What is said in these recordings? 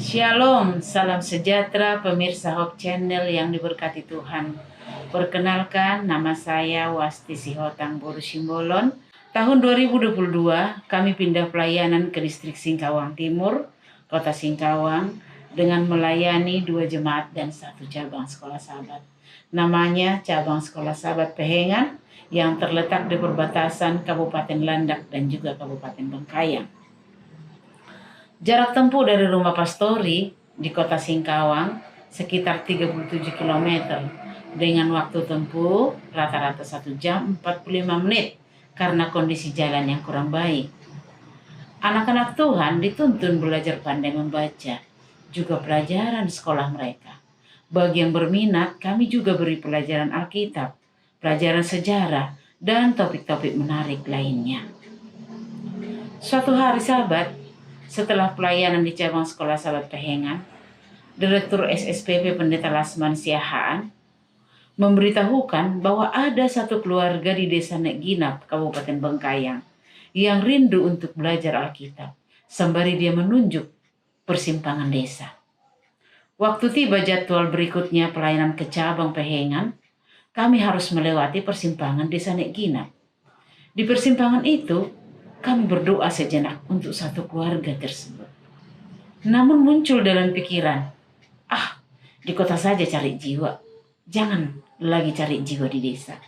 Shalom, salam sejahtera pemirsa Hope Channel yang diberkati Tuhan. Perkenalkan, nama saya Wasti Sihotang Boru Simbolon. Tahun 2022 kami pindah pelayanan ke distrik Singkawang Timur, kota Singkawang, dengan melayani 2 jemaat dan 1 cabang sekolah sahabat. Namanya Cabang Sekolah Sahabat Pehengan yang terletak di perbatasan Kabupaten Landak dan juga Kabupaten Bengkayang. Jarak tempuh dari rumah pastori di kota Singkawang sekitar 37 km dengan waktu tempuh rata-rata 1 jam 45 menit karena kondisi jalan yang kurang baik. Anak-anak Tuhan dituntun belajar pandai membaca, juga pelajaran sekolah mereka. Bagi yang berminat, kami juga beri pelajaran Alkitab, pelajaran sejarah, dan topik-topik menarik lainnya. Suatu hari sahabat, setelah pelayanan di cabang sekolah sahabat Pehengan, Direktur SSPP Pendeta Lasman Siahaan memberitahukan bahwa ada satu keluarga di desa Nekginap, Kabupaten Bengkayang, yang rindu untuk belajar Alkitab, sembari dia menunjuk persimpangan desa. Waktu tiba jadwal berikutnya pelayanan ke cabang Pehengan, kami harus melewati persimpangan desa Nekginap. Di persimpangan itu, kami berdoa sejenak untuk satu keluarga tersebut. Namun muncul dalam pikiran, di kota saja cari jiwa, jangan lagi cari jiwa di desa.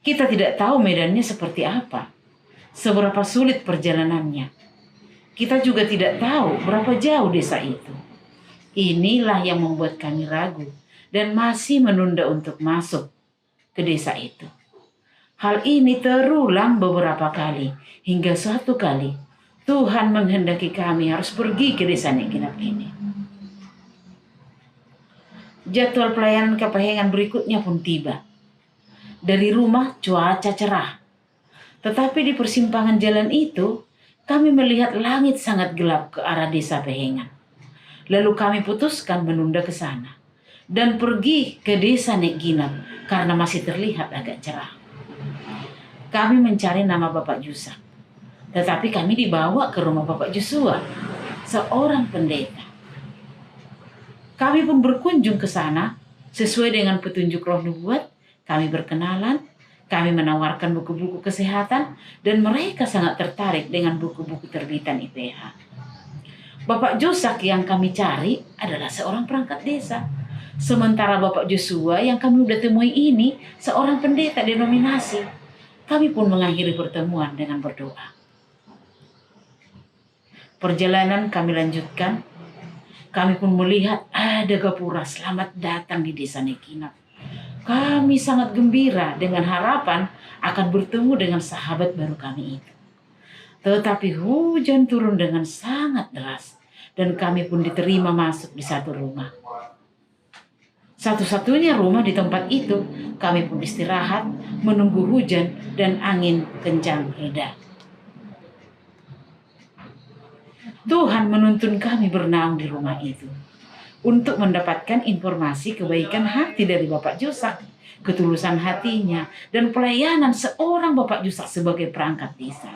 Kita tidak tahu medannya seperti apa, seberapa sulit perjalanannya. Kita juga tidak tahu berapa jauh desa itu. Inilah yang membuat kami ragu dan masih menunda untuk masuk ke desa itu. Hal ini terulang beberapa kali, hingga suatu kali Tuhan menghendaki kami harus pergi ke desa Nekginap ini. Jadwal pelayanan ke Pehengan berikutnya pun tiba. Dari rumah cuaca cerah, tetapi di persimpangan jalan itu kami melihat langit sangat gelap ke arah desa Pehengan. Lalu kami putuskan menunda ke sana dan pergi ke desa Nekginap karena masih terlihat agak cerah. Kami mencari nama Bapak Jusak, tetapi kami dibawa ke rumah Bapak Joshua, seorang pendeta. Kami pun berkunjung ke sana sesuai dengan petunjuk Roh Nubuat. Kami berkenalan, kami menawarkan buku-buku kesehatan, dan mereka sangat tertarik dengan buku-buku terbitan IPH. Bapak Jusak yang kami cari adalah seorang perangkat desa, sementara Bapak Joshua yang kami udah temui ini seorang pendeta denominasi. Kami pun mengakhiri pertemuan dengan berdoa. Perjalanan kami lanjutkan. Kami pun melihat ada gapura selamat datang di desa Nekginap. Kami sangat gembira dengan harapan akan bertemu dengan sahabat baru kami itu. Tetapi hujan turun dengan sangat deras dan kami pun diterima masuk di satu rumah. Satu-satunya rumah di tempat itu, kami pun istirahat menunggu hujan dan angin kencang reda. Tuhan menuntun kami bernaung di rumah itu untuk mendapatkan informasi kebaikan hati dari Bapak Jusak, ketulusan hatinya, dan pelayanan seorang Bapak Jusak sebagai perangkat desa.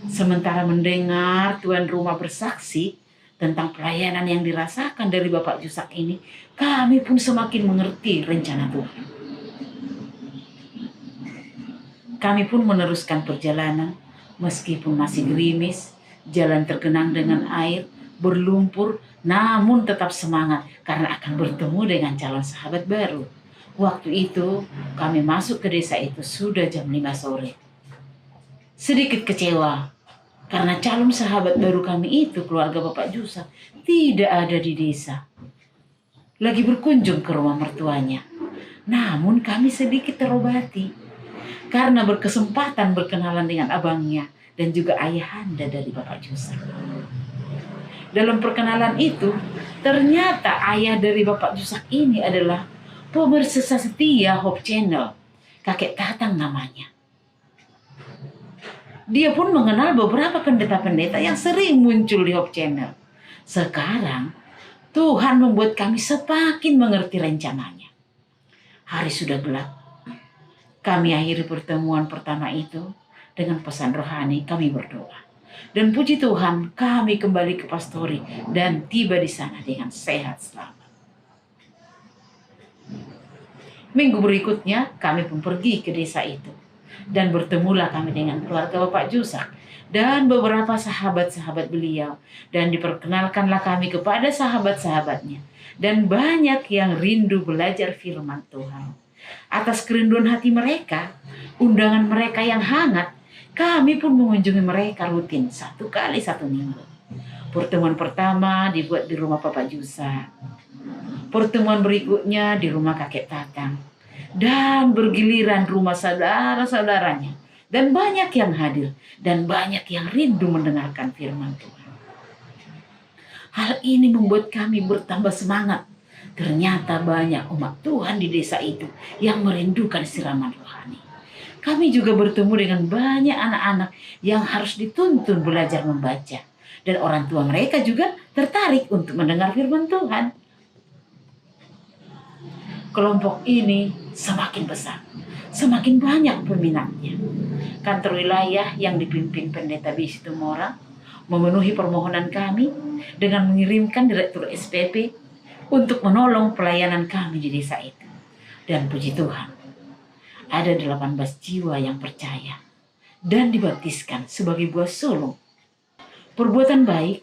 Sementara mendengar tuan rumah bersaksi tentang pelayanan yang dirasakan dari Bapak Jusak ini, kami pun semakin mengerti rencana Tuhan. Kami pun meneruskan perjalanan, meskipun masih gerimis, jalan tergenang dengan air, berlumpur, namun tetap semangat karena akan bertemu dengan calon sahabat baru. Waktu itu, kami masuk ke desa itu sudah jam 5 sore. Sedikit kecewa, karena calon sahabat baru kami itu, keluarga Bapak Jusak, tidak ada di desa. Lagi berkunjung ke rumah mertuanya. Namun kami sedikit terobati karena berkesempatan berkenalan dengan abangnya dan juga ayahanda dari Bapak Jusak. Dalam perkenalan itu, ternyata ayah dari Bapak Jusak ini adalah pemirsa setia Hope Channel, kakek Tatang namanya. Dia pun mengenal beberapa pendeta-pendeta yang sering muncul di Hope Channel. Sekarang, Tuhan membuat kami semakin mengerti rencananya. Hari sudah gelap. Kami akhiri pertemuan pertama itu dengan pesan rohani, kami berdoa. Dan puji Tuhan, kami kembali ke pastori dan tiba di sana dengan sehat selamat. Minggu berikutnya kami pun pergi ke desa itu. Dan bertemulah kami dengan keluarga Bapak Jusak dan beberapa sahabat-sahabat beliau. Dan diperkenalkanlah kami kepada sahabat-sahabatnya. Dan banyak yang rindu belajar firman Tuhan. Atas kerinduan hati mereka, undangan mereka yang hangat, kami pun mengunjungi mereka rutin 1 kali 1 minggu. Pertemuan pertama dibuat di rumah Bapak Jusak. Pertemuan berikutnya di rumah kakek Tatang. Dan bergiliran rumah saudara-saudaranya. Dan banyak yang hadir. Dan banyak yang rindu mendengarkan firman Tuhan. Hal ini membuat kami bertambah semangat. Ternyata banyak umat Tuhan di desa itu yang merindukan siraman rohani. Kami juga bertemu dengan banyak anak-anak yang harus dituntun belajar membaca. Dan orang tua mereka juga tertarik untuk mendengar firman Tuhan. Kelompok ini semakin besar, semakin banyak peminatnya. Kantor wilayah yang dipimpin Pendeta Bisi Tumorang memenuhi permohonan kami dengan mengirimkan Direktur SPP untuk menolong pelayanan kami di desa itu. Dan puji Tuhan, ada 18 jiwa yang percaya dan dibaptiskan sebagai buah sulung. Perbuatan baik,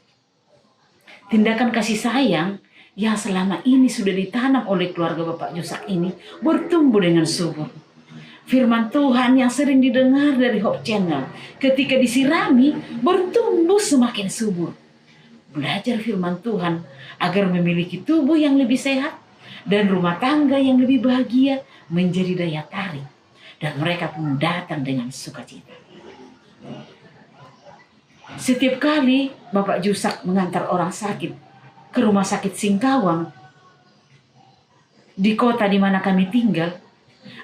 tindakan kasih sayang yang selama ini sudah ditanam oleh keluarga Bapak Jusak ini bertumbuh dengan subur. Firman Tuhan yang sering didengar dari Hope Channel ketika disirami bertumbuh semakin subur. Belajar firman Tuhan agar memiliki tubuh yang lebih sehat dan rumah tangga yang lebih bahagia menjadi daya tarik. Dan mereka pun datang dengan sukacita. Setiap kali Bapak Jusak mengantar orang sakit ke rumah sakit Singkawang di kota di mana kami tinggal,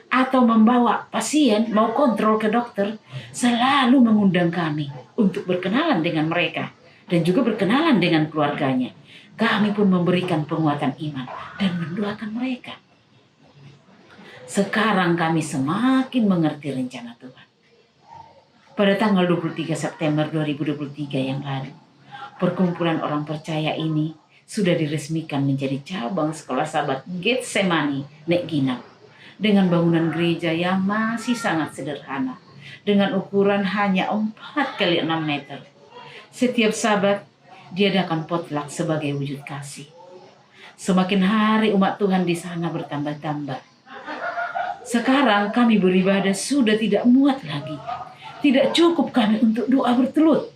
atau membawa pasien mau kontrol ke dokter, selalu mengundang kami untuk berkenalan dengan mereka dan juga berkenalan dengan keluarganya. Kami pun memberikan penguatan iman dan mendoakan mereka. Sekarang kami semakin mengerti rencana Tuhan. Pada tanggal 23 September 2023 yang lalu, perkumpulan orang percaya ini sudah diresmikan menjadi cabang sekolah sahabat Getsemani Nek Ginap dengan bangunan gereja yang masih sangat sederhana dengan ukuran hanya 4 kali 6 meter. Setiap sahabat diadakan potluck sebagai wujud kasih. Semakin hari umat Tuhan di sana bertambah-tambah. Sekarang kami beribadah sudah tidak muat lagi. Tidak cukup kami untuk doa bertelut.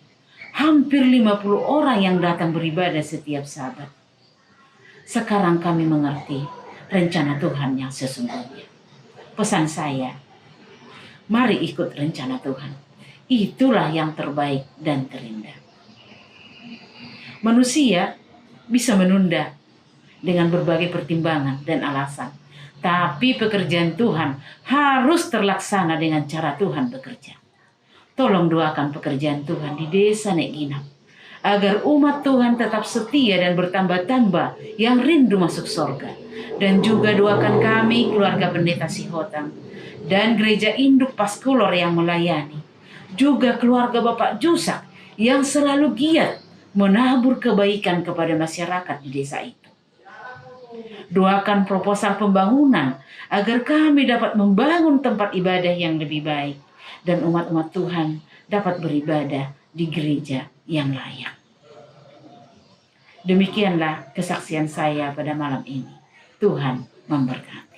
Hampir 50 orang yang datang beribadah setiap Sabat. Sekarang kami mengerti rencana Tuhan yang sesungguhnya. Pesan saya, mari ikut rencana Tuhan. Itulah yang terbaik dan terindah. Manusia bisa menunda dengan berbagai pertimbangan dan alasan. Tapi pekerjaan Tuhan harus terlaksana dengan cara Tuhan bekerja. Tolong doakan pekerjaan Tuhan di desa Nek Ginap, agar umat Tuhan tetap setia dan bertambah-tambah yang rindu masuk sorga. Dan juga doakan kami keluarga Pendeta Sihotang dan gereja induk Paskulor yang melayani. Juga keluarga Bapak Jusak yang selalu giat menabur kebaikan kepada masyarakat di desa itu. Doakan proposal pembangunan agar kami dapat membangun tempat ibadah yang lebih baik dan umat-umat Tuhan dapat beribadah di gereja yang layak. Demikianlah kesaksian saya pada malam ini. Tuhan memberkati.